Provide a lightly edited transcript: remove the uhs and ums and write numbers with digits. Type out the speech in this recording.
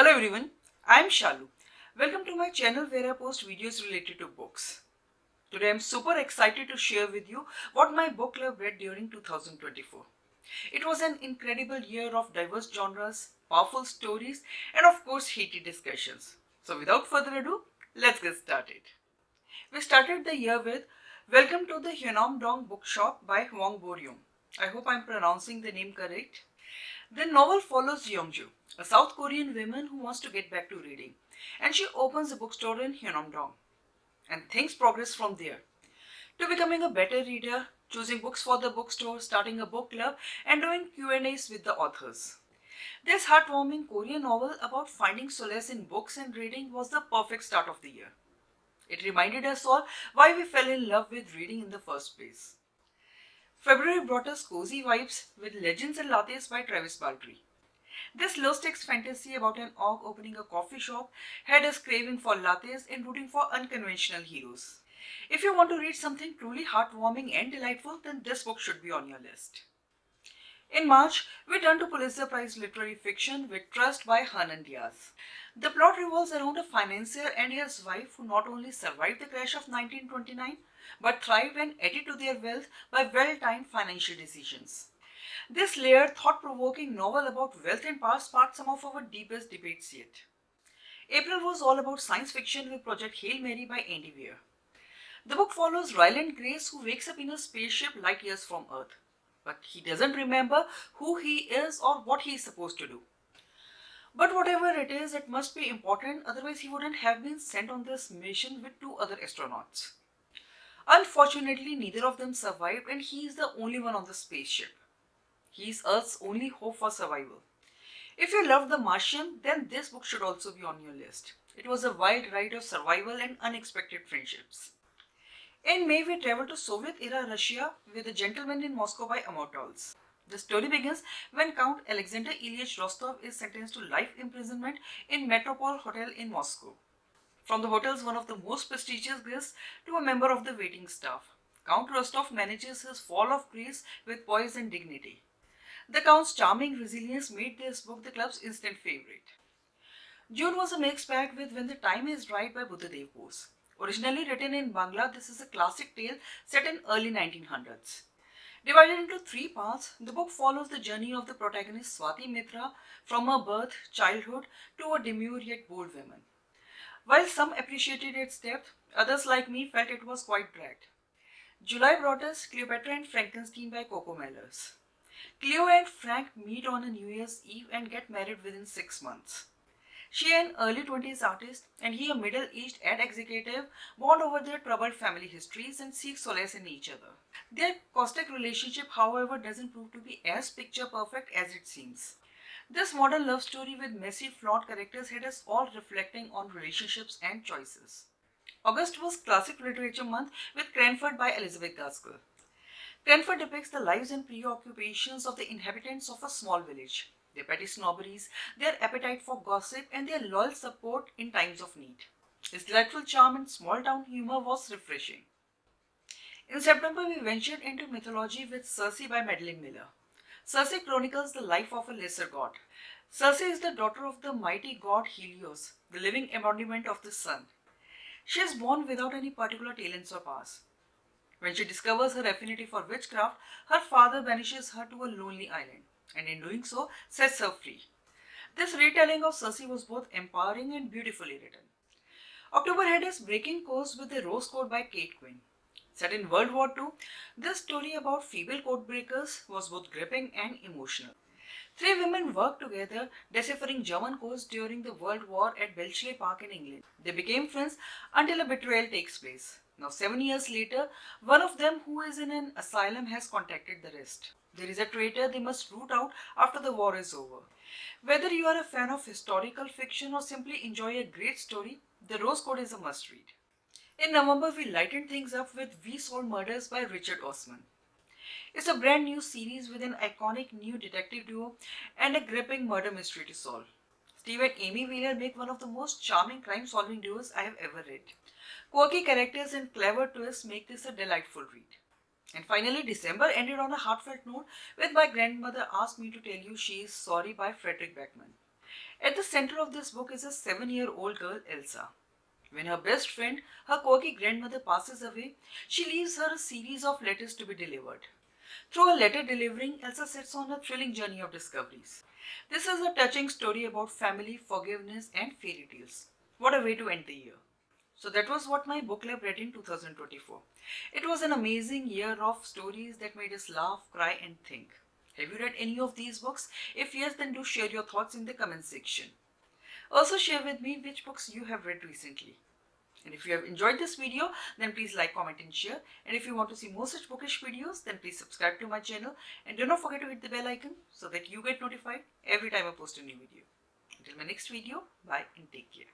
Hello everyone, I am Shalu. Welcome to my channel where I post videos related to books. Today I am super excited to share with you what my book club read during 2024. It was an incredible year of diverse genres, powerful stories, and of course heated discussions. So without further ado, let's get started. We started the year with Welcome to the Hyeonam Dong Bookshop by Wong Bo-ryung. I hope I am pronouncing the name correct. The novel follows Yeongju, a South Korean woman who wants to get back to reading, and she opens a bookstore in Hyeonam-dong. And things progress from there to becoming a better reader, choosing books for the bookstore, starting a book club, and doing Q&As with the authors. This heartwarming Korean novel about finding solace in books and reading was the perfect start of the year. It reminded us all why we fell in love with reading in the first place. February brought us cozy vibes with Legends and Lattes by Travis Baldree. This low-stakes fantasy about an orc opening a coffee shop had us craving for lattes and rooting for unconventional heroes. If you want to read something truly heartwarming and delightful, then this book should be on your list. In March, we turned to Pulitzer Prize literary fiction with Trust by Hernan Diaz. The plot revolves around a financier and his wife who not only survived the crash of 1929 but thrived and added to their wealth by well-timed financial decisions. This layered, thought-provoking novel about wealth and power sparked some of our deepest debates yet. April was all about science fiction with Project Hail Mary by Andy Weir. The book follows Ryland Grace, who wakes up in a spaceship light years from Earth. But he doesn't remember who he is or what he is supposed to do. But whatever it is, it must be important, otherwise he wouldn't have been sent on this mission with two other astronauts. Unfortunately, neither of them survived and he is the only one on the spaceship. He is Earth's only hope for survival. If you loved The Martian, then this book should also be on your list. It was a wild ride of survival and unexpected friendships. In May, we travel to Soviet-era Russia with A Gentleman in Moscow by Amor Towles. The story begins when Count Alexander Ilyich Rostov is sentenced to life imprisonment in Metropole Hotel in Moscow. From the hotel's one of the most prestigious guests to a member of the waiting staff, Count Rostov manages his fall of grace with poise and dignity. The Count's charming resilience made this book the club's instant favorite. June was a mixed bag with When the Time is Right by Buddhadev Bose. Originally written in Bangla, this is a classic tale set in early 1900s. Divided into three parts, the book follows the journey of the protagonist Swati Mitra from her birth, childhood to a demure yet bold woman. While some appreciated its depth, others like me felt it was quite dragged. July brought us Cleopatra and Frankenstein by Coco Mellors. Cleo and Frank meet on a New Year's Eve and get married within 6 months. She an early 20s artist and he a middle-aged ad executive bond over their troubled family histories and seek solace in each other. Their caustic relationship, however, doesn't prove to be as picture perfect as it seems. This modern love story with messy, flawed characters had us all reflecting on relationships and choices. August was Classic Literature Month with Cranford by Elizabeth Gaskell. Cranford depicts the lives and preoccupations of the inhabitants of a small village, their petty snobberies, their appetite for gossip, and their loyal support in times of need. His delightful charm and small-town humor was refreshing. In September, we ventured into mythology with Circe by Madeline Miller. Circe chronicles the life of a lesser god. Circe is the daughter of the mighty god Helios, the living embodiment of the sun. She is born without any particular talents or powers. When she discovers her affinity for witchcraft, her father banishes her to a lonely island, and in doing so, sets her free. This retelling of Circe was both empowering and beautifully written. October had us breaking course with The Rose Code by Kate Quinn. Set in World War II, this story about feeble codebreakers was both gripping and emotional. Three women worked together deciphering German codes during the World War at Bletchley Park in England. They became friends until a betrayal takes place. Now 7 years later, one of them who is in an asylum has contacted the rest. There is a traitor they must root out after the war is over. Whether you are a fan of historical fiction or simply enjoy a great story, The Rose Code is a must-read. In November, we lightened things up with We Solved Murders by Richard Osman. It's a brand new series with an iconic new detective duo and a gripping murder mystery to solve. Steve and Amy Wheeler make one of the most charming crime-solving duos I have ever read. Quirky characters and clever twists make this a delightful read. And finally, December ended on a heartfelt note with My Grandmother Asked Me to Tell You She Is Sorry by Frederick Beckman. At the center of this book is a 7-year-old girl, Elsa. When her best friend, her quirky grandmother, passes away, she leaves her a series of letters to be delivered. Through her letter delivering, Elsa sets on a thrilling journey of discoveries. This is a touching story about family, forgiveness, and fairy tales. What a way to end the year! So that was what my book club read in 2024. It was an amazing year of stories that made us laugh, cry, and think. Have you read any of these books? If yes, then do share your thoughts in the comment section. Also share with me which books you have read recently. And if you have enjoyed this video, then please like, comment and share. And if you want to see more such bookish videos, then please subscribe to my channel. And do not forget to hit the bell icon so that you get notified every time I post a new video. Until my next video, bye and take care.